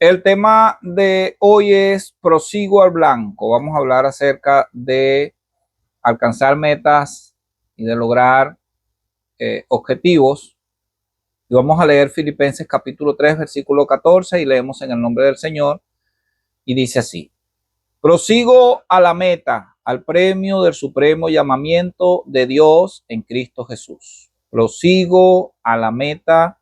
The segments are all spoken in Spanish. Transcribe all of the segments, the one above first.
El tema de hoy es prosigo al blanco. Vamos a hablar acerca de alcanzar metas y de lograr objetivos. Y vamos a leer Filipenses capítulo 3, versículo 14 y leemos en el nombre del Señor. Y dice así: prosigo a la meta, al premio del supremo llamamiento de Dios en Cristo Jesús. Prosigo a la meta,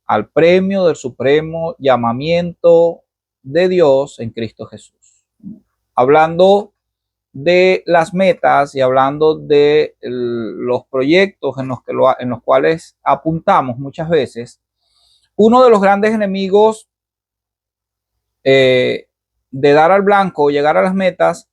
al premio del supremo llamamiento de Dios en Cristo Jesús. Hablando de las metas y hablando de los proyectos en los cuales apuntamos muchas veces, uno de los grandes enemigos de dar al blanco, llegar a las metas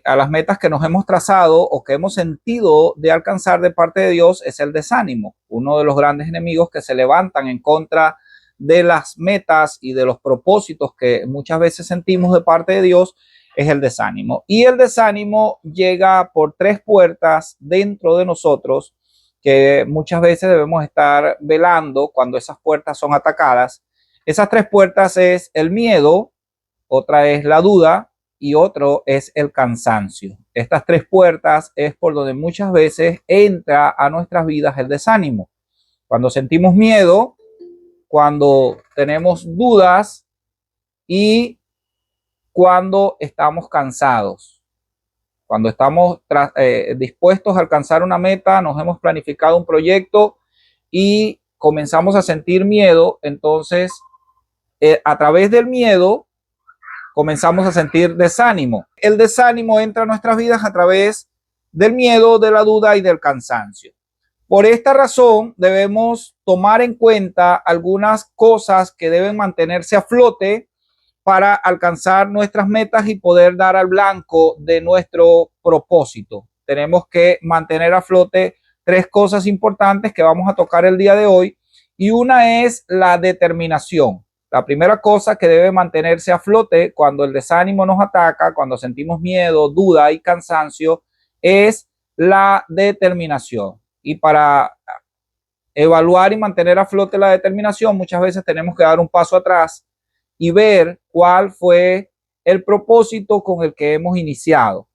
a las metas que nos hemos trazado o que hemos sentido de alcanzar de parte de Dios, es el desánimo. Uno de los grandes enemigos que se levantan en contra de las metas y de los propósitos que muchas veces sentimos de parte de Dios es el desánimo. Y el desánimo llega por tres puertas dentro de nosotros que muchas veces debemos estar velando cuando esas puertas son atacadas. Esas tres puertas es el miedo, otra es la duda y otro es el cansancio. Estas tres puertas es por donde muchas veces entra a nuestras vidas el desánimo. Cuando sentimos miedo, cuando tenemos dudas y cuando estamos cansados. Cuando estamos dispuestos a alcanzar una meta, nos hemos planificado un proyecto y comenzamos a sentir miedo, entonces a través del miedo comenzamos a sentir desánimo. El desánimo entra a nuestras vidas a través del miedo, de la duda y del cansancio. Por esta razón debemos tomar en cuenta algunas cosas que deben mantenerse a flote para alcanzar nuestras metas y poder dar al blanco de nuestro propósito. Tenemos que mantener a flote tres cosas importantes que vamos a tocar el día de hoy, y una es la determinación. La primera cosa que debe mantenerse a flote cuando el desánimo nos ataca, cuando sentimos miedo, duda y cansancio, es la determinación. Y para evaluar y mantener a flote la determinación, muchas veces tenemos que dar un paso atrás y ver cuál fue el propósito con el que hemos iniciado.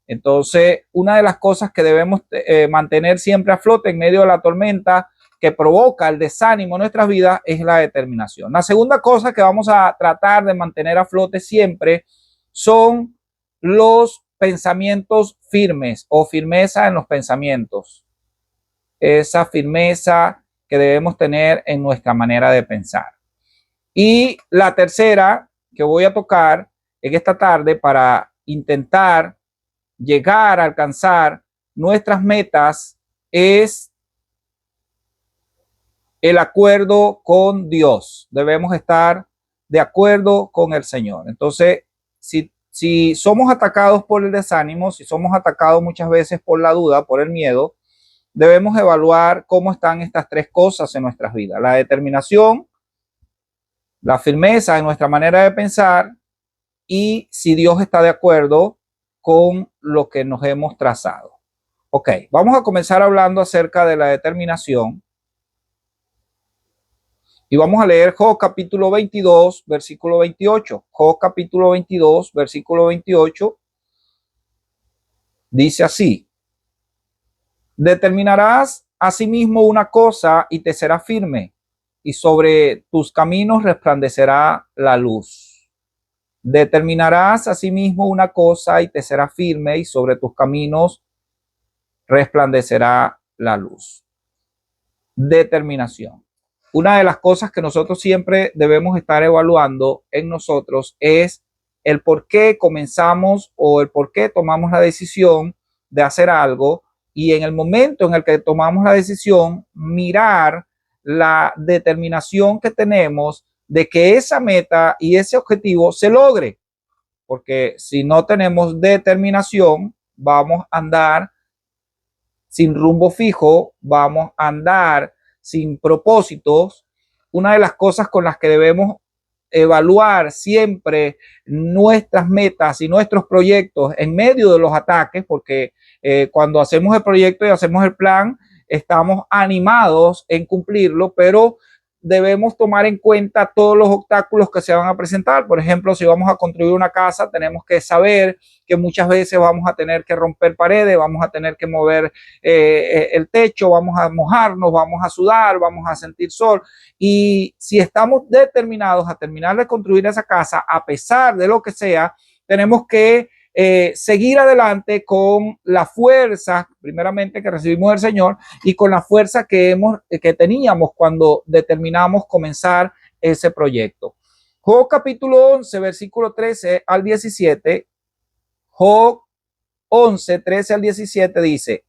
Entonces, una de las cosas que debemos mantener siempre a flote en medio de la tormenta que provoca el desánimo en nuestras vidas es la determinación. La segunda cosa que vamos a tratar de mantener a flote siempre son los pensamientos firmes o firmeza en los pensamientos. Esa firmeza que debemos tener en nuestra manera de pensar. Y la tercera que voy a tocar en esta tarde para intentar llegar a alcanzar nuestras metas es el acuerdo con Dios. Debemos estar de acuerdo con el Señor. Entonces, si somos atacados por el desánimo, si somos atacados muchas veces por la duda, por el miedo, debemos evaluar cómo están estas tres cosas en nuestras vidas: la determinación, la firmeza en nuestra manera de pensar y si Dios está de acuerdo con lo que nos hemos trazado. Ok, vamos a comenzar hablando acerca de la determinación. Y vamos a leer Job capítulo 22, versículo 28. Job capítulo 22, versículo 28. Dice así: determinarás asimismo una cosa y te será firme, y sobre tus caminos resplandecerá la luz. Determinarás asimismo una cosa y te será firme, y sobre tus caminos resplandecerá la luz. Determinación. Una de las cosas que nosotros siempre debemos estar evaluando en nosotros es el por qué comenzamos o el por qué tomamos la decisión de hacer algo, y en el momento en el que tomamos la decisión, mirar la determinación que tenemos de que esa meta y ese objetivo se logre. Porque si no tenemos determinación, vamos a andar sin rumbo fijo, vamos a andar sin propósitos. Una de las cosas con las que debemos evaluar siempre nuestras metas y nuestros proyectos en medio de los ataques, porque cuando hacemos el proyecto y hacemos el plan, estamos animados en cumplirlo, pero debemos tomar en cuenta todos los obstáculos que se van a presentar. Por ejemplo, si vamos a construir una casa, tenemos que saber que muchas veces vamos a tener que romper paredes, vamos a tener que mover el techo, vamos a mojarnos, vamos a sudar, vamos a sentir sol. Y si estamos determinados a terminar de construir esa casa, a pesar de lo que sea, tenemos que seguir adelante con la fuerza, primeramente, que recibimos del Señor y con la fuerza que teníamos cuando determinamos comenzar ese proyecto. Job capítulo 11, versículo 13 al 17. Job 11, 13 al 17 dice: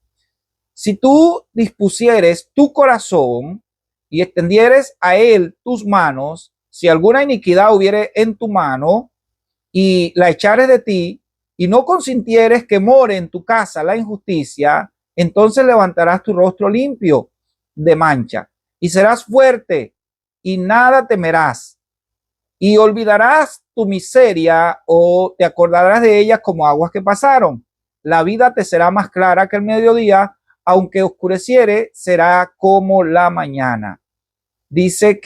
si tú dispusieres tu corazón y extendieres a él tus manos, si alguna iniquidad hubiere en tu mano y la echares de ti, y no consintieres que more en tu casa la injusticia, entonces levantarás tu rostro limpio de mancha y serás fuerte y nada temerás, y olvidarás tu miseria o te acordarás de ella como aguas que pasaron. La vida te será más clara que el mediodía, aunque oscureciere, será como la mañana. Dice,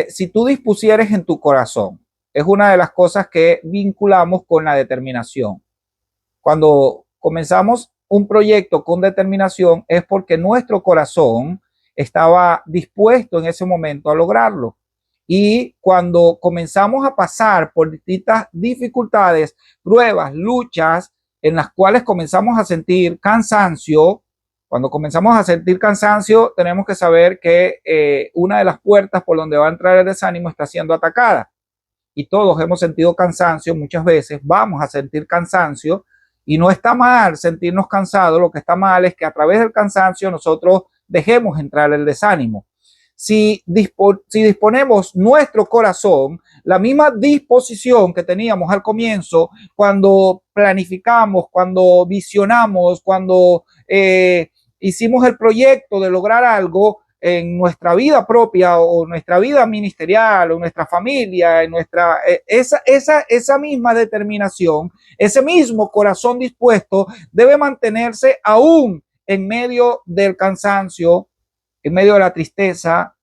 si tú dispusieres en tu corazón, es una de las cosas que vinculamos con la determinación. Cuando comenzamos un proyecto con determinación es porque nuestro corazón estaba dispuesto en ese momento a lograrlo. Y cuando comenzamos a pasar por distintas dificultades, pruebas, luchas, en las cuales comenzamos a sentir cansancio, cuando comenzamos a sentir cansancio, tenemos que saber que una de las puertas por donde va a entrar el desánimo está siendo atacada. Y todos hemos sentido cansancio muchas veces, vamos a sentir cansancio y no está mal sentirnos cansados, lo que está mal es que a través del cansancio nosotros dejemos entrar el desánimo. Si disponemos nuestro corazón, la misma disposición que teníamos al comienzo, cuando planificamos, cuando visionamos, cuando hicimos el proyecto de lograr algo en nuestra vida propia o nuestra vida ministerial o nuestra familia, en esa misma determinación, ese mismo corazón dispuesto debe mantenerse aún en medio del cansancio, en medio de la tristeza,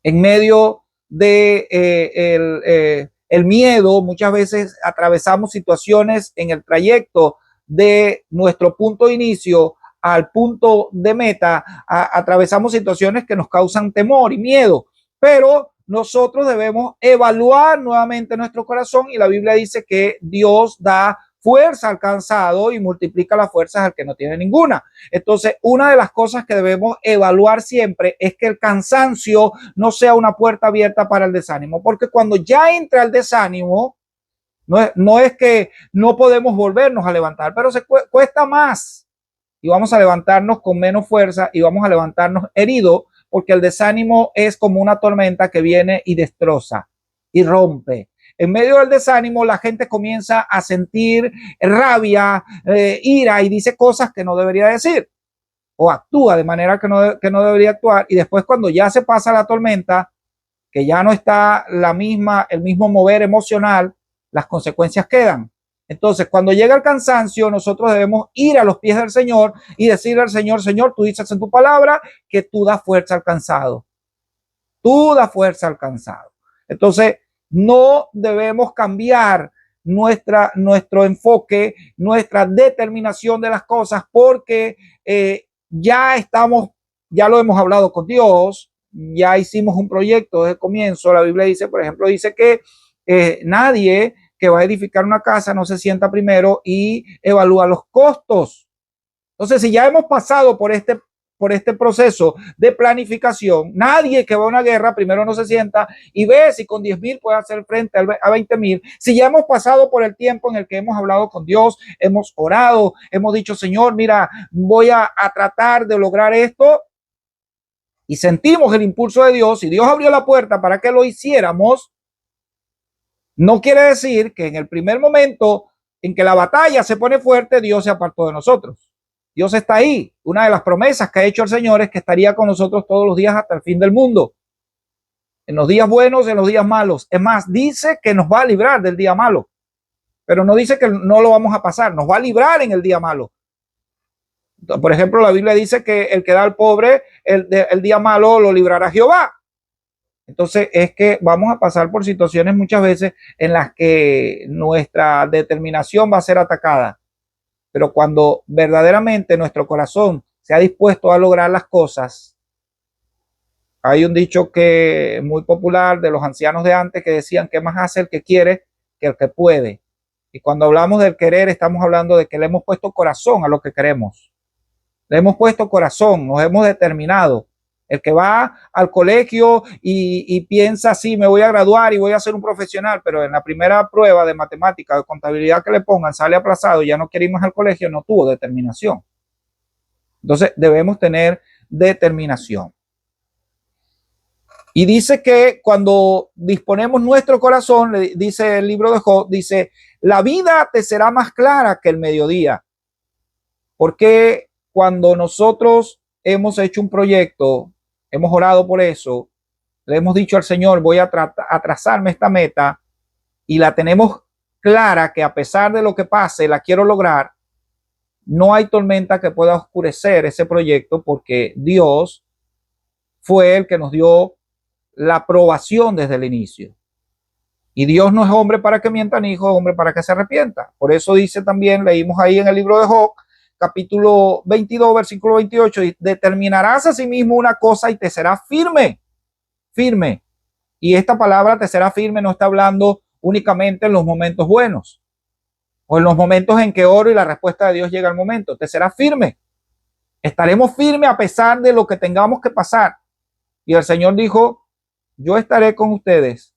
en medio de el miedo. Muchas veces atravesamos situaciones en el trayecto de nuestro punto de inicio al punto de meta, atravesamos situaciones que nos causan temor y miedo, pero nosotros debemos evaluar nuevamente nuestro corazón, y la Biblia dice que Dios da fuerza al cansado y multiplica las fuerzas al que no tiene ninguna. Entonces, una de las cosas que debemos evaluar siempre es que el cansancio no sea una puerta abierta para el desánimo, porque cuando ya entra el desánimo, no es que no podemos volvernos a levantar, pero se cuesta más. Y vamos a levantarnos con menos fuerza y vamos a levantarnos heridos, porque el desánimo es como una tormenta que viene y destroza y rompe. En medio del desánimo, la gente comienza a sentir rabia, ira, y dice cosas que no debería decir, o actúa de manera que no debería actuar. Y después, cuando ya se pasa la tormenta, que ya no está el mismo mover emocional, las consecuencias quedan. Entonces, cuando llega el cansancio, nosotros debemos ir a los pies del Señor y decirle al Señor: Señor, tú dices en tu palabra que tú das fuerza al cansado. Tú das fuerza al cansado. Entonces, no debemos cambiar nuestro enfoque, nuestra determinación de las cosas, porque ya lo hemos hablado con Dios, ya hicimos un proyecto desde el comienzo. La Biblia dice, por ejemplo, dice que nadie que va a edificar una casa no se sienta primero y evalúa los costos. Entonces, si ya hemos pasado por este proceso de planificación, nadie que va a una guerra primero no se sienta y ve si con 10,000 puede hacer frente a 20,000. Si ya hemos pasado por el tiempo en el que hemos hablado con Dios, hemos orado, hemos dicho: Señor, mira, voy a tratar de lograr esto, y sentimos el impulso de Dios y Dios abrió la puerta para que lo hiciéramos, no quiere decir que en el primer momento en que la batalla se pone fuerte, Dios se apartó de nosotros. Dios está ahí. Una de las promesas que ha hecho el Señor es que estaría con nosotros todos los días hasta el fin del mundo. En los días buenos, en los días malos. Es más, dice que nos va a librar del día malo. Pero no dice que no lo vamos a pasar. Nos va a librar en el día malo. Por ejemplo, la Biblia dice que el que da al pobre el día malo lo librará Jehová. Entonces es que vamos a pasar por situaciones muchas veces en las que nuestra determinación va a ser atacada. Pero cuando verdaderamente nuestro corazón se ha dispuesto a lograr las cosas, hay un dicho que muy popular de los ancianos de antes que decían que más hace el que quiere que el que puede. Y cuando hablamos del querer, estamos hablando de que le hemos puesto corazón a lo que queremos. Le hemos puesto corazón, nos hemos determinado. El que va al colegio y piensa así, me voy a graduar y voy a ser un profesional, pero en la primera prueba de matemática, de contabilidad que le pongan, sale aplazado y ya no quiere ir más al colegio, no tuvo determinación. Entonces debemos tener determinación. Y dice que cuando disponemos nuestro corazón, dice el libro de Job, dice, la vida te será más clara que el mediodía. Porque cuando nosotros hemos hecho un proyecto, hemos orado por eso, le hemos dicho al Señor, voy a trazarme esta meta y la tenemos clara que a pesar de lo que pase, la quiero lograr, no hay tormenta que pueda oscurecer ese proyecto porque Dios fue el que nos dio la aprobación desde el inicio. Y Dios no es hombre para que mienta, ni hijo de hombre para que se arrepienta. Por eso dice también, leímos ahí en el libro de Job, capítulo 22, versículo 28, determinarás a sí mismo una cosa y te será firme, firme. Y esta palabra te será firme no está hablando únicamente en los momentos buenos o en los momentos en que oro y la respuesta de Dios llega al momento. Te será firme. Estaremos firmes a pesar de lo que tengamos que pasar. Y el Señor dijo, yo estaré con ustedes.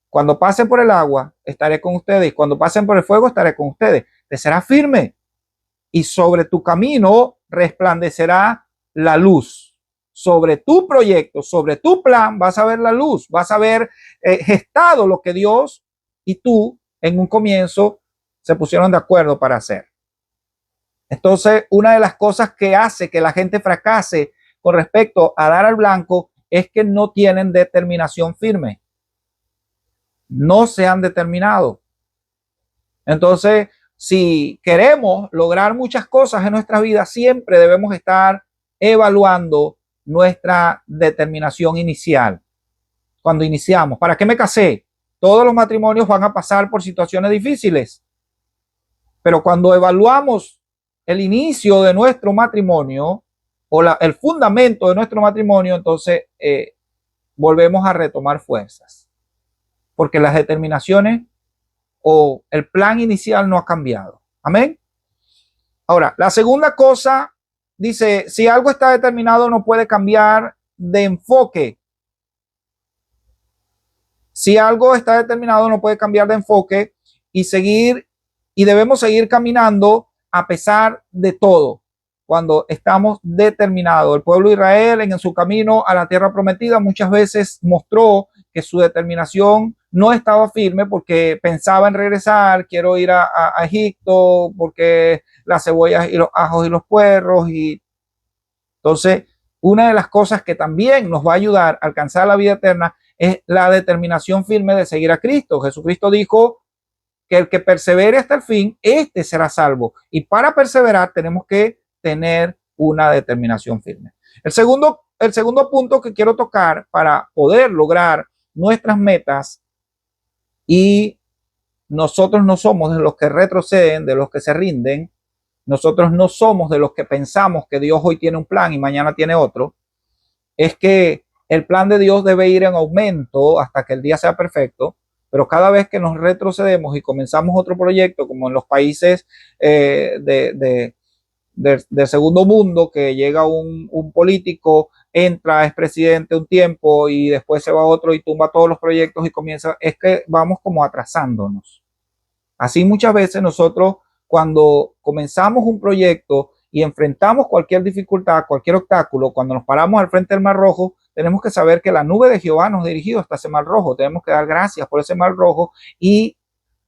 Cuando pasen por el agua, estaré con ustedes. Y cuando pasen por el fuego, estaré con ustedes. Te será firme. Y sobre tu camino resplandecerá la luz. Sobre tu proyecto, sobre tu plan, vas a ver la luz. Vas a ver gestado lo que Dios y tú en un comienzo se pusieron de acuerdo para hacer. Entonces, una de las cosas que hace que la gente fracase con respecto a dar al blanco es que no tienen determinación firme. No se han determinado. Entonces, si queremos lograr muchas cosas en nuestra vida, siempre debemos estar evaluando nuestra determinación inicial. Cuando iniciamos, ¿para qué me casé? Todos los matrimonios van a pasar por situaciones difíciles. Pero cuando evaluamos el inicio de nuestro matrimonio o el fundamento de nuestro matrimonio, entonces volvemos a retomar fuerzas. Porque las determinaciones o el plan inicial no ha cambiado. Amén. Ahora, la segunda cosa dice, si algo está determinado no puede cambiar de enfoque. Si algo está determinado no puede cambiar de enfoque y debemos seguir caminando a pesar de todo. Cuando estamos determinados, el pueblo de Israel en su camino a la tierra prometida muchas veces mostró que su determinación no estaba firme porque pensaba en regresar, quiero ir a Egipto porque las cebollas y los ajos y los puerros. Y entonces, una de las cosas que también nos va a ayudar a alcanzar la vida eterna es la determinación firme de seguir a Cristo. Jesucristo dijo que el que persevere hasta el fin, este será salvo. Y para perseverar tenemos que tener una determinación firme. El segundo punto que quiero tocar para poder lograr nuestras metas, y nosotros no somos de los que retroceden, de los que se rinden, nosotros no somos de los que pensamos que Dios hoy tiene un plan y mañana tiene otro, es que el plan de Dios debe ir en aumento hasta que el día sea perfecto, pero cada vez que nos retrocedemos y comenzamos otro proyecto, como en los países del segundo mundo, que llega un político, entra, es presidente un tiempo y después se va otro y tumba todos los proyectos y comienza, es que vamos como atrasándonos. Así muchas veces nosotros cuando comenzamos un proyecto y enfrentamos cualquier dificultad, cualquier obstáculo, cuando nos paramos al frente del Mar Rojo, tenemos que saber que la nube de Jehová nos ha dirigido hasta ese Mar Rojo. Tenemos que dar gracias por ese Mar Rojo y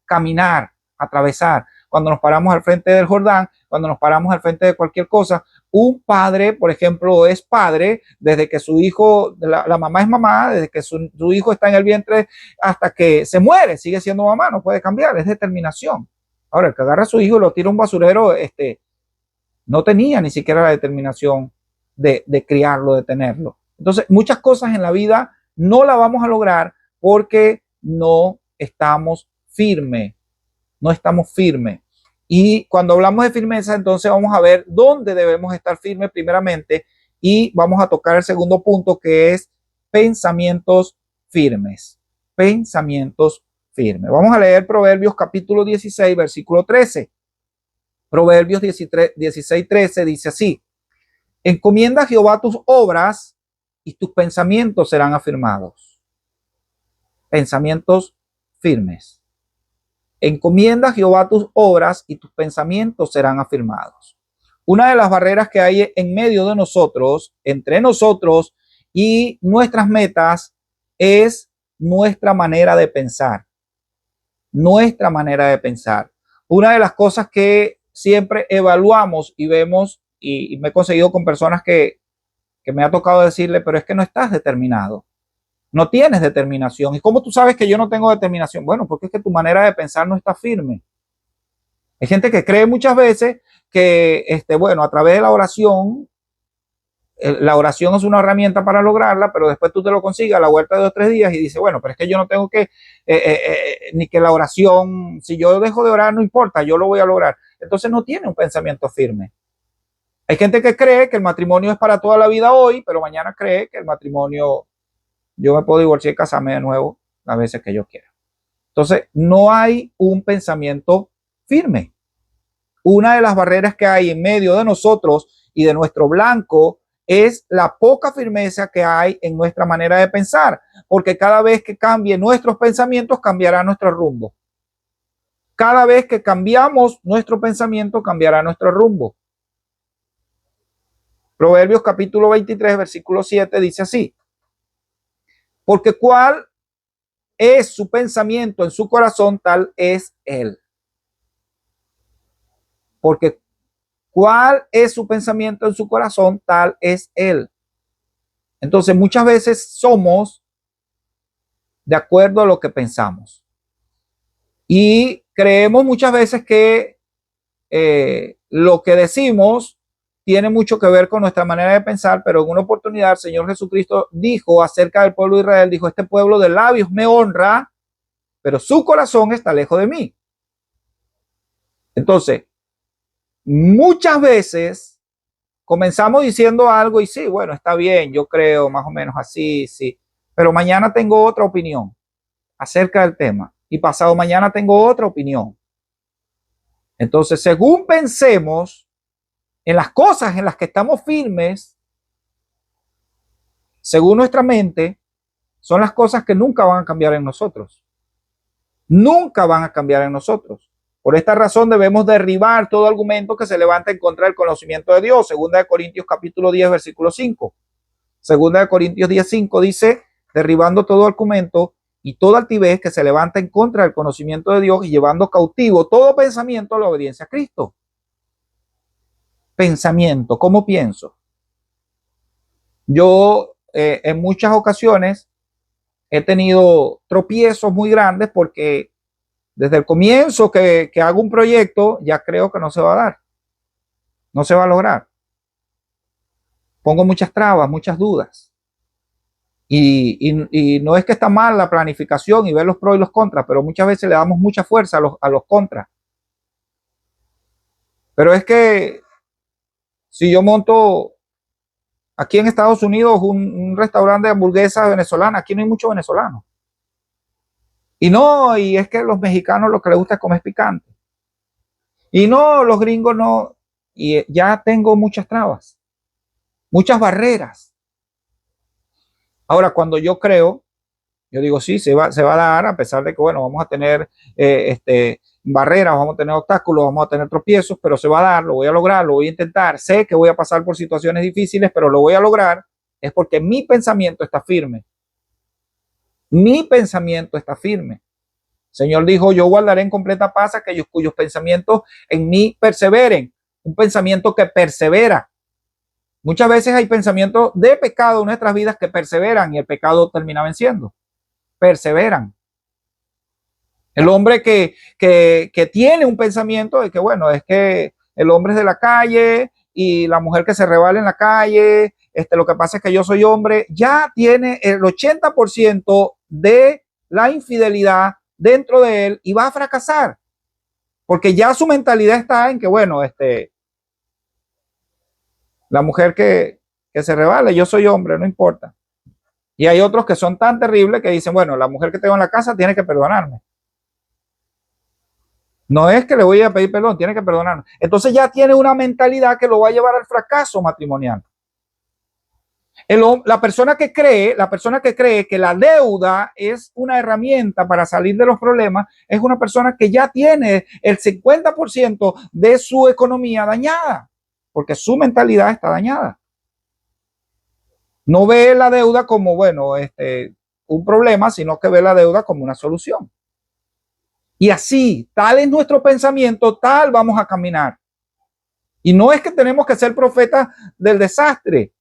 caminar, atravesar. Cuando nos paramos al frente del Jordán, cuando nos paramos al frente de cualquier cosa, un padre, por ejemplo, es padre desde que su hijo, la mamá es mamá, desde que su hijo está en el vientre hasta que se muere, sigue siendo mamá, no puede cambiar, es determinación. Ahora, el que agarra a su hijo y lo tira a un basurero, No tenía ni siquiera la determinación de criarlo, de tenerlo. Entonces, muchas cosas en la vida no la vamos a lograr porque no estamos firmes, no estamos firmes. Y cuando hablamos de firmeza, entonces vamos a ver dónde debemos estar firmes primeramente y vamos a tocar el segundo punto, que es pensamientos firmes. Pensamientos firmes. Vamos a leer Proverbios capítulo 16, versículo 13. Proverbios 16, 13 dice así: encomienda a Jehová tus obras y tus pensamientos serán afirmados. Pensamientos firmes. Encomienda a Jehová tus obras y tus pensamientos serán afirmados. Una de las barreras que hay en medio de nosotros, entre nosotros y nuestras metas, es nuestra manera de pensar. Nuestra manera de pensar. Una de las cosas que siempre evaluamos y vemos, y me he conseguido con personas que me ha tocado decirle, pero es que no estás determinado, no tienes determinación. ¿Y cómo tú sabes que yo no tengo determinación? Bueno, porque es que tu manera de pensar no está firme. Hay gente que cree muchas veces que, bueno, a través de la oración es una herramienta para lograrla, pero después tú te lo consigues a la vuelta de 2 o 3 días y dices, bueno, pero es que yo no tengo que, ni que la oración, si yo dejo de orar, no importa, yo lo voy a lograr. Entonces no tiene un pensamiento firme. Hay gente que cree que el matrimonio es para toda la vida hoy, pero mañana cree que el matrimonio, yo me puedo divorciar y casarme de nuevo las veces que yo quiera. Entonces, no hay un pensamiento firme. Una de las barreras que hay en medio de nosotros y de nuestro blanco es la poca firmeza que hay en nuestra manera de pensar, porque cada vez que cambien nuestros pensamientos, cambiará nuestro rumbo. Cada vez que cambiamos nuestro pensamiento, cambiará nuestro rumbo. Proverbios capítulo 23, versículo 7 dice así: porque cuál es su pensamiento en su corazón, tal es él. Porque cuál es su pensamiento en su corazón, tal es él. Entonces, muchas veces somos de acuerdo a lo que pensamos. Y creemos muchas veces que lo que decimos tiene mucho que ver con nuestra manera de pensar, pero en una oportunidad el Señor Jesucristo dijo acerca del pueblo de Israel, dijo, este pueblo de labios me honra, pero su corazón está lejos de mí. Entonces, muchas veces comenzamos diciendo algo y sí, bueno, está bien, yo creo más o menos así, sí, pero mañana tengo otra opinión acerca del tema y pasado mañana tengo otra opinión. Entonces, según pensemos en las cosas en las que estamos firmes, según nuestra mente, son las cosas que nunca van a cambiar en nosotros. Nunca van a cambiar en nosotros. Por esta razón debemos derribar todo argumento que se levanta en contra del conocimiento de Dios. Segunda de Corintios capítulo 10, versículo 5. Segunda de Corintios 10, 5 dice, derribando todo argumento y toda altivez que se levanta en contra del conocimiento de Dios y llevando cautivo todo pensamiento a la obediencia a Cristo. Pensamiento, ¿cómo pienso? Yo en muchas ocasiones he tenido tropiezos muy grandes porque desde el comienzo que hago un proyecto ya creo que no se va a dar, no se va a lograr. Pongo muchas trabas, muchas dudas. Y no es que está mal la planificación y ver los pros y los contras, pero muchas veces le damos mucha fuerza a los contras. Pero es que si yo monto aquí en Estados Unidos un restaurante de hamburguesas venezolana, aquí no hay muchos venezolanos. Y no, y es que los mexicanos lo que les gusta es comer picante. Y no, los gringos no. Y ya tengo muchas trabas, muchas barreras. Ahora, cuando yo creo, yo digo, sí, se va a dar, a pesar de que, bueno, vamos a tener barreras, vamos a tener obstáculos, vamos a tener tropiezos, pero se va a dar, lo voy a lograr, lo voy a intentar. Sé que voy a pasar por situaciones difíciles, pero lo voy a lograr. Es porque mi pensamiento está firme. Mi pensamiento está firme. El Señor dijo, yo guardaré en completa paz a aquellos cuyos pensamientos en mí perseveren. Un pensamiento que persevera. Muchas veces hay pensamientos de pecado en nuestras vidas que perseveran y el pecado termina venciendo. Perseveran. El hombre que tiene un pensamiento de que, bueno, es que el hombre es de la calle y la mujer que se rebala en la calle, lo que pasa es que yo soy hombre, ya tiene el 80% de la infidelidad dentro de él y va a fracasar, porque ya su mentalidad está en que, bueno, la mujer que se rebale, yo soy hombre, no importa. Y hay otros que son tan terribles que dicen, bueno, la mujer que tengo en la casa tiene que perdonarme. No es que le voy a pedir perdón, tiene que perdonarme. Entonces ya tiene una mentalidad que lo va a llevar al fracaso matrimonial. La persona que cree que la deuda es una herramienta para salir de los problemas, es una persona que ya tiene el 50% de su economía dañada, porque su mentalidad está dañada. No ve la deuda como, bueno, un problema, sino que ve la deuda como una solución. Y así, tal es nuestro pensamiento, tal vamos a caminar. Y no es que tenemos que ser profetas del desastre.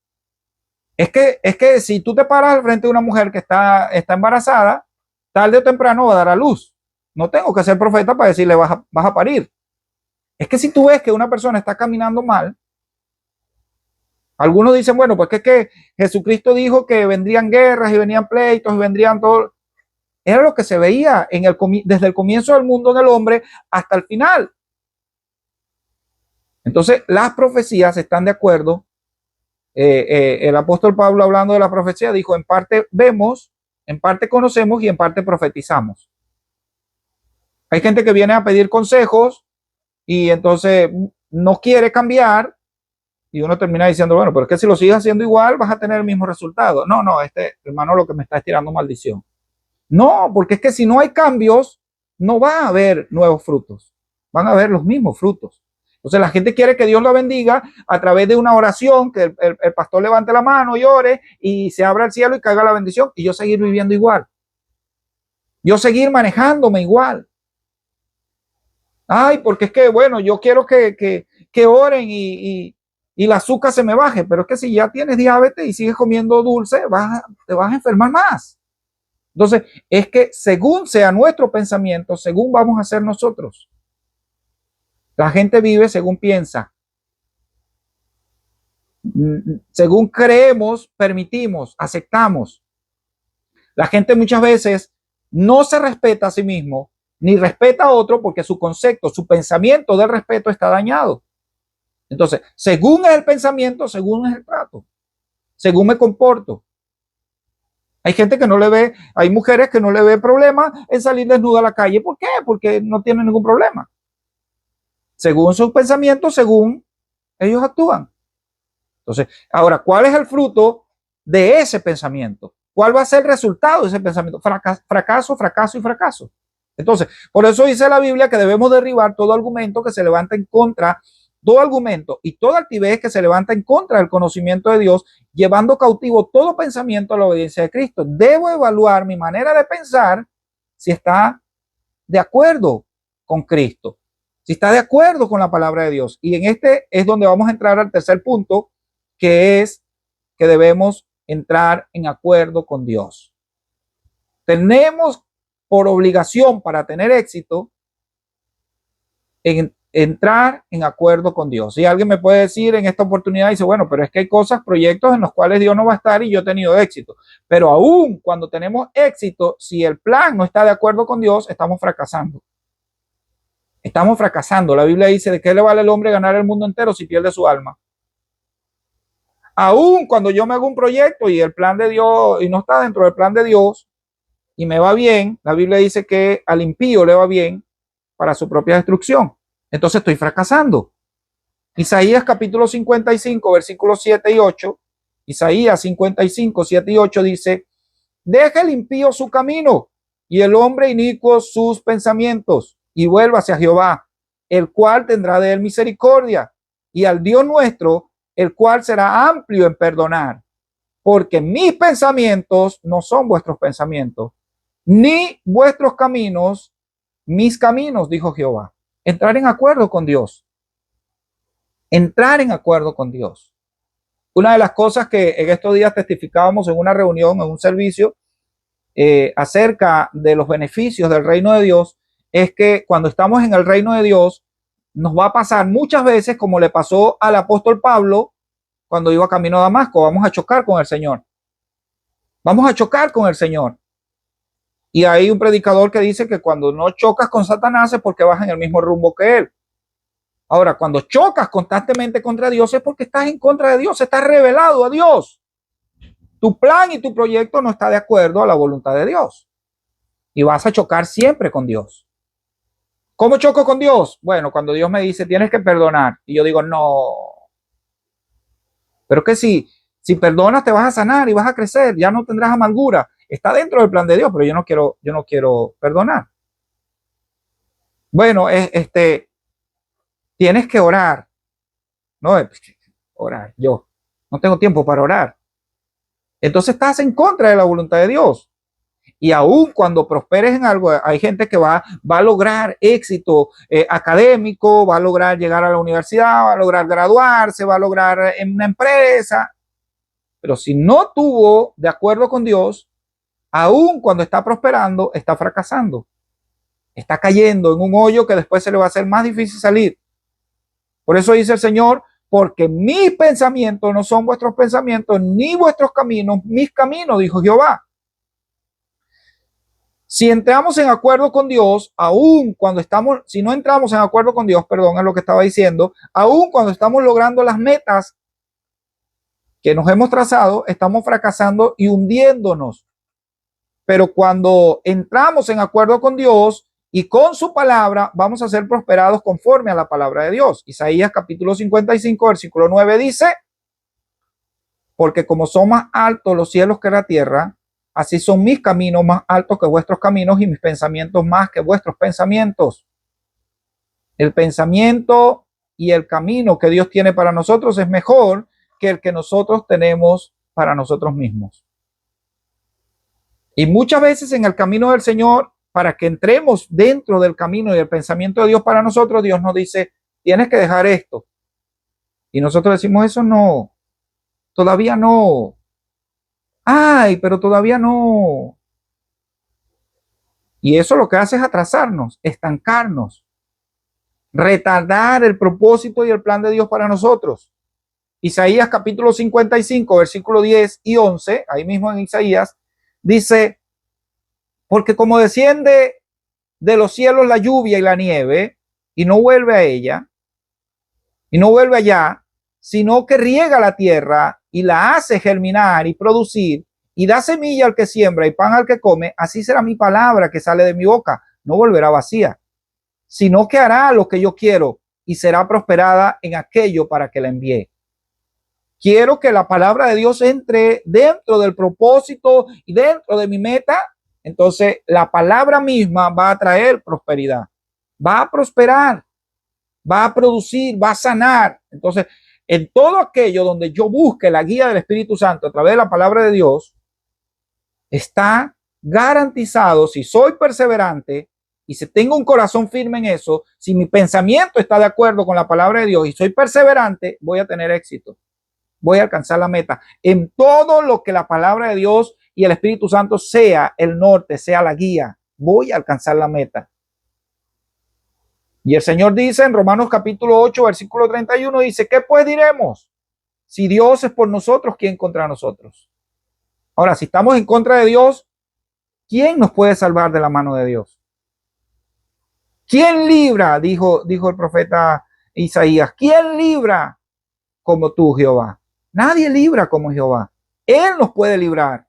Es que si tú te paras al frente de una mujer que está embarazada, tarde o temprano va a dar a luz. No tengo que ser profeta para decirle vas a parir. Es que si tú ves que una persona está caminando mal, algunos dicen, bueno, pues que Jesucristo dijo que vendrían guerras y venían pleitos y vendrían todo. Era lo que se veía desde el comienzo del mundo del hombre hasta el final. Entonces, las profecías están de acuerdo. El apóstol Pablo, hablando de la profecía, dijo, en parte vemos, en parte conocemos y en parte profetizamos. Hay gente que viene a pedir consejos y entonces no quiere cambiar y uno termina diciendo, bueno, pero es que si lo sigues haciendo igual vas a tener el mismo resultado. No, hermano lo que me está tirando maldición. No, porque es que si no hay cambios, no va a haber nuevos frutos. Van a haber los mismos frutos. Entonces la gente quiere que Dios la bendiga a través de una oración, que el pastor levante la mano y ore y se abra el cielo y caiga la bendición y yo seguir viviendo igual. Yo seguir manejándome igual. Ay, porque es que, bueno, yo quiero que oren y el azúcar se me baje, pero es que si ya tienes diabetes y sigues comiendo dulce, te vas a enfermar más. Entonces, es que según sea nuestro pensamiento, según vamos a ser nosotros. La gente vive según piensa. Según creemos, permitimos, aceptamos. La gente muchas veces no se respeta a sí mismo, ni respeta a otro porque su concepto, su pensamiento del respeto está dañado. Entonces, según es el pensamiento, según es el trato, según me comporto. Hay gente que no le ve, hay mujeres que no le ve problema en salir desnuda a la calle. ¿Por qué? Porque no tienen ningún problema. Según sus pensamientos, según ellos actúan. Entonces, ahora, ¿cuál es el fruto de ese pensamiento? ¿Cuál va a ser el resultado de ese pensamiento? Fracaso, fracaso y fracaso. Entonces, por eso dice la Biblia que debemos derribar todo argumento que se levanta en contra, todo argumento y toda altivez que se levanta en contra del conocimiento de Dios, llevando cautivo todo pensamiento a la obediencia de Cristo. Debo evaluar mi manera de pensar si está de acuerdo con Cristo, si está de acuerdo con la palabra de Dios. Y en este es donde vamos a entrar al tercer punto, que es que debemos entrar en acuerdo con Dios. Tenemos por obligación para tener éxito en entrar en acuerdo con Dios. Y alguien me puede decir en esta oportunidad, dice, bueno, pero es que hay cosas, proyectos en los cuales Dios no va a estar y yo he tenido éxito. Pero aún cuando tenemos éxito, si el plan no está de acuerdo con Dios, estamos fracasando. Estamos fracasando. La Biblia dice, ¿de qué le vale al hombre ganar el mundo entero si pierde su alma? Aún cuando yo me hago un proyecto y el plan de Dios, y no está dentro del plan de Dios, y me va bien, la Biblia dice que al impío le va bien para su propia destrucción. Entonces estoy fracasando. Isaías capítulo 55, versículos 7 y 8. Isaías 55, 7 y 8 dice, deja el impío su camino y el hombre inicuo sus pensamientos y vuelva hacia Jehová, el cual tendrá de él misericordia, y al Dios nuestro, el cual será amplio en perdonar, porque mis pensamientos no son vuestros pensamientos, ni vuestros caminos, mis caminos, dijo Jehová. Entrar en acuerdo con Dios. Entrar en acuerdo con Dios. Una de las cosas que en estos días testificábamos en una reunión, en un servicio, acerca de los beneficios del reino de Dios, es que cuando estamos en el reino de Dios, nos va a pasar muchas veces como le pasó al apóstol Pablo cuando iba camino a Damasco. Vamos a chocar con el Señor. Vamos a chocar con el Señor. Y hay un predicador que dice que cuando no chocas con Satanás es porque vas en el mismo rumbo que él. Ahora, cuando chocas constantemente contra Dios es porque estás en contra de Dios, estás rebelado a Dios. Tu plan y tu proyecto no está de acuerdo a la voluntad de Dios. Y vas a chocar siempre con Dios. ¿Cómo choco con Dios? Bueno, cuando Dios me dice, tienes que perdonar. Y yo digo, no. Pero que si perdonas te vas a sanar y vas a crecer, ya no tendrás amargura. Está dentro del plan de Dios, pero yo no quiero perdonar. Bueno, tienes que orar. No, orar, yo no tengo tiempo para orar. Entonces estás en contra de la voluntad de Dios. Y aún cuando prosperes en algo, hay gente que va a lograr éxito académico, va a lograr llegar a la universidad, va a lograr graduarse, va a lograr en una empresa. Pero si no tuvo de acuerdo con Dios, aún cuando está prosperando, está fracasando. Está cayendo en un hoyo que después se le va a hacer más difícil salir. Por eso dice el Señor, porque mis pensamientos no son vuestros pensamientos, ni vuestros caminos, mis caminos, dijo Jehová. Si entramos en acuerdo con Dios, aún cuando estamos, si no entramos en acuerdo con Dios, perdón, es lo que estaba diciendo, aún cuando estamos logrando las metas que nos hemos trazado, estamos fracasando y hundiéndonos. Pero cuando entramos en acuerdo con Dios y con su palabra, vamos a ser prosperados conforme a la palabra de Dios. Isaías capítulo 55, versículo 9 dice, porque como son más altos los cielos que la tierra, así son mis caminos más altos que vuestros caminos y mis pensamientos más que vuestros pensamientos. El pensamiento y el camino que Dios tiene para nosotros es mejor que el que nosotros tenemos para nosotros mismos. Y muchas veces en el camino del Señor, para que entremos dentro del camino y del pensamiento de Dios para nosotros, Dios nos dice, tienes que dejar esto. Y nosotros decimos, eso no, todavía no. Ay, pero todavía no. Y eso lo que hace es atrasarnos, estancarnos, retardar el propósito y el plan de Dios para nosotros. Isaías capítulo 55, versículo 10 y 11, ahí mismo en Isaías, dice, porque como desciende de los cielos la lluvia y la nieve, y no vuelve a ella, y no vuelve allá, sino que riega la tierra y la hace germinar y producir, y da semilla al que siembra y pan al que come, así será mi palabra que sale de mi boca, no volverá vacía, sino que hará lo que yo quiero y será prosperada en aquello para que la envíe. Quiero que la palabra de Dios entre dentro del propósito y dentro de mi meta. Entonces la palabra misma va a traer prosperidad, va a prosperar, va a producir, va a sanar. Entonces, en todo aquello donde yo busque la guía del Espíritu Santo a través de la palabra de Dios, está garantizado, si soy perseverante y si tengo un corazón firme en eso, si mi pensamiento está de acuerdo con la palabra de Dios y soy perseverante, voy a tener éxito. Voy a alcanzar la meta en todo lo que la palabra de Dios y el Espíritu Santo sea el norte, sea la guía. Voy a alcanzar la meta. Y el Señor dice en Romanos capítulo 8, versículo 31, dice, ¿qué pues diremos? Si Dios es por nosotros, ¿quién contra nosotros? Ahora, si estamos en contra de Dios, ¿quién nos puede salvar de la mano de Dios? ¿Quién libra? Dijo el profeta Isaías. ¿Quién libra como tú, Jehová? Nadie libra como Jehová. Él nos puede librar.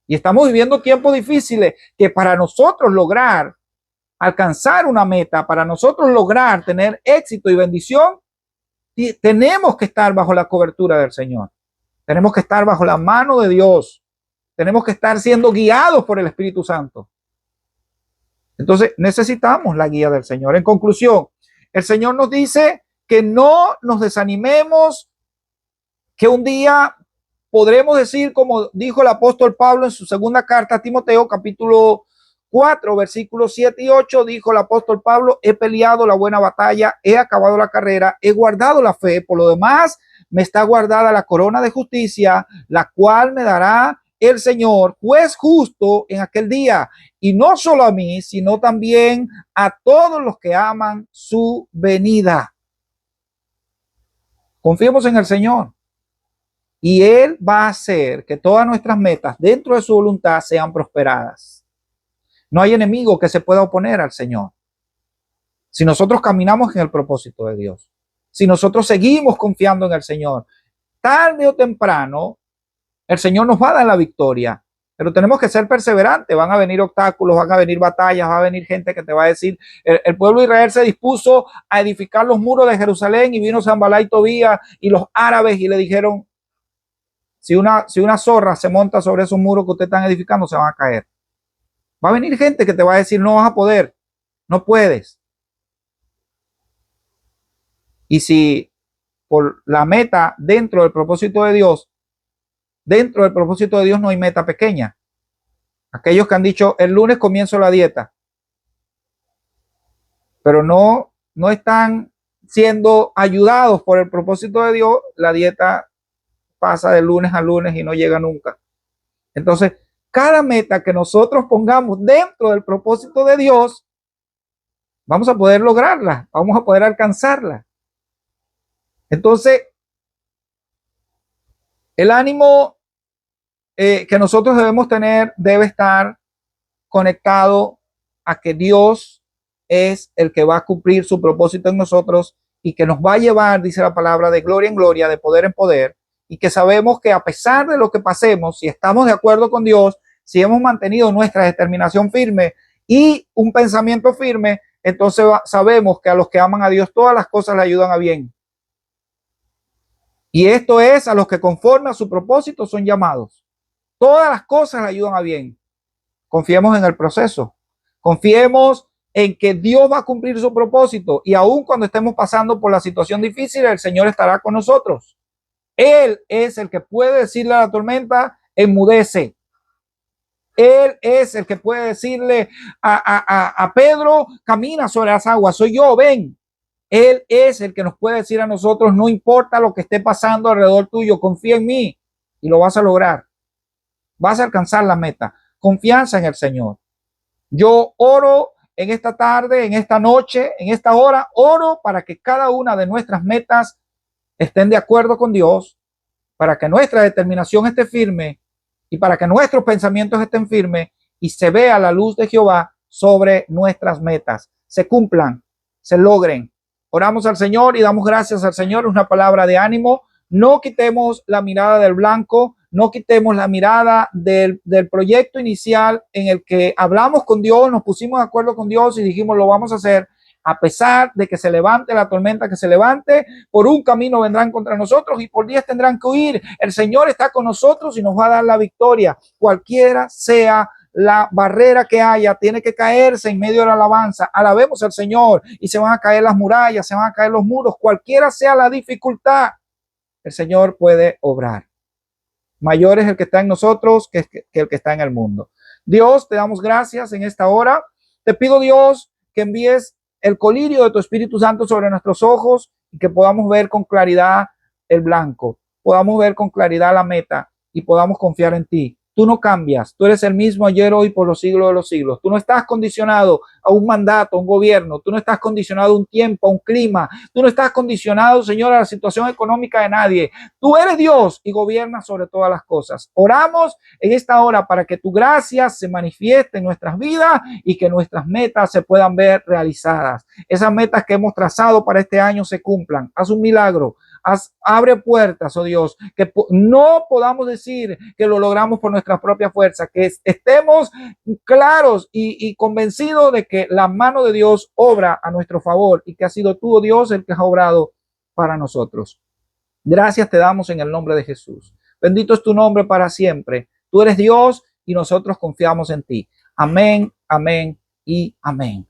Y estamos viviendo tiempos difíciles que para nosotros lograr alcanzar una meta, para nosotros lograr tener éxito y bendición, tenemos que estar bajo la cobertura del Señor. Tenemos que estar bajo la mano de Dios. Tenemos que estar siendo guiados por el Espíritu Santo. Entonces necesitamos la guía del Señor. En conclusión, el Señor nos dice que no nos desanimemos, que un día podremos decir, como dijo el apóstol Pablo en su segunda carta a Timoteo, capítulo 4, versículos 7 y 8, dijo el apóstol Pablo, he peleado la buena batalla, he acabado la carrera, he guardado la fe, por lo demás me está guardada la corona de justicia, la cual me dará el Señor, juez justo en aquel día, y no solo a mí, sino también a todos los que aman su venida. Confiemos en el Señor y Él va a hacer que todas nuestras metas dentro de su voluntad sean prosperadas. No hay enemigo que se pueda oponer al Señor. Si nosotros caminamos en el propósito de Dios, si nosotros seguimos confiando en el Señor, tarde o temprano, el Señor nos va a dar la victoria, pero tenemos que ser perseverantes. Van a venir obstáculos, van a venir batallas, va a venir gente que te va a decir, el pueblo de Israel se dispuso a edificar los muros de Jerusalén y vino Sanbalá y Tobías y los árabes y le dijeron, si una zorra se monta sobre esos muros que ustedes están edificando, se van a caer. Va a venir gente que te va a decir, no vas a poder, no puedes. Y si por la meta dentro del propósito de Dios, no hay meta pequeña. Aquellos que han dicho, el lunes comienzo la dieta, pero no están siendo ayudados por el propósito de Dios, la dieta pasa de lunes a lunes y no llega nunca. Entonces, cada meta que nosotros pongamos dentro del propósito de Dios, vamos a poder lograrla, vamos a poder alcanzarla. Entonces, el ánimo que nosotros debemos tener debe estar conectado a que Dios es el que va a cumplir su propósito en nosotros y que nos va a llevar, dice la palabra, de gloria en gloria, de poder en poder, y que sabemos que a pesar de lo que pasemos, si estamos de acuerdo con Dios, si hemos mantenido nuestra determinación firme y un pensamiento firme, entonces sabemos que a los que aman a Dios todas las cosas le ayudan a bien. Y esto es a los que conforme a su propósito son llamados. Todas las cosas le ayudan a bien. Confiemos en el proceso. Confiemos en que Dios va a cumplir su propósito. Y aun cuando estemos pasando por la situación difícil, el Señor estará con nosotros. Él es el que puede decirle a la tormenta, enmudece. Él es el que puede decirle a Pedro, camina sobre las aguas. Soy yo, ven. Él es el que nos puede decir a nosotros, no importa lo que esté pasando alrededor tuyo, confía en mí y lo vas a lograr. Vas a alcanzar la meta. Confianza en el Señor. Yo oro en esta tarde, en esta noche, en esta hora, oro para que cada una de nuestras metas estén de acuerdo con Dios, para que nuestra determinación esté firme y para que nuestros pensamientos estén firmes y se vea la luz de Jehová sobre nuestras metas, se cumplan, se logren. Oramos al Señor y damos gracias al Señor. Una palabra de ánimo. No quitemos la mirada del blanco, no quitemos la mirada del proyecto inicial en el que hablamos con Dios, nos pusimos de acuerdo con Dios y dijimos lo vamos a hacer. A pesar de que se levante la tormenta que se levante, por un camino vendrán contra nosotros y por 10 tendrán que huir. El Señor está con nosotros y nos va a dar la victoria. Cualquiera sea la barrera que haya, tiene que caerse en medio de la alabanza. Alabemos al Señor y se van a caer las murallas, se van a caer los muros. Cualquiera sea la dificultad, el Señor puede obrar. Mayor es el que está en nosotros que el que está en el mundo. Dios, te damos gracias en esta hora. Te pido, Dios, que envíes el colirio de tu Espíritu Santo sobre nuestros ojos y que podamos ver con claridad el blanco, podamos ver con claridad la meta y podamos confiar en ti. Tú no cambias, tú eres el mismo ayer, hoy, por los siglos de los siglos. Tú no estás condicionado a un mandato, a un gobierno, tú no estás condicionado a un tiempo, a un clima, tú no estás condicionado, Señor, a la situación económica de nadie. Tú eres Dios y gobiernas sobre todas las cosas. Oramos en esta hora para que tu gracia se manifieste en nuestras vidas y que nuestras metas se puedan ver realizadas. Esas metas que hemos trazado para este año se cumplan. Haz un milagro. Abre puertas, oh Dios, que no podamos decir que lo logramos por nuestra propia fuerza, que estemos claros y convencidos de que la mano de Dios obra a nuestro favor y que ha sido tú, oh Dios, el que has obrado para nosotros. Gracias te damos en el nombre de Jesús. Bendito es tu nombre para siempre. Tú eres Dios y nosotros confiamos en ti. Amén, amén y amén.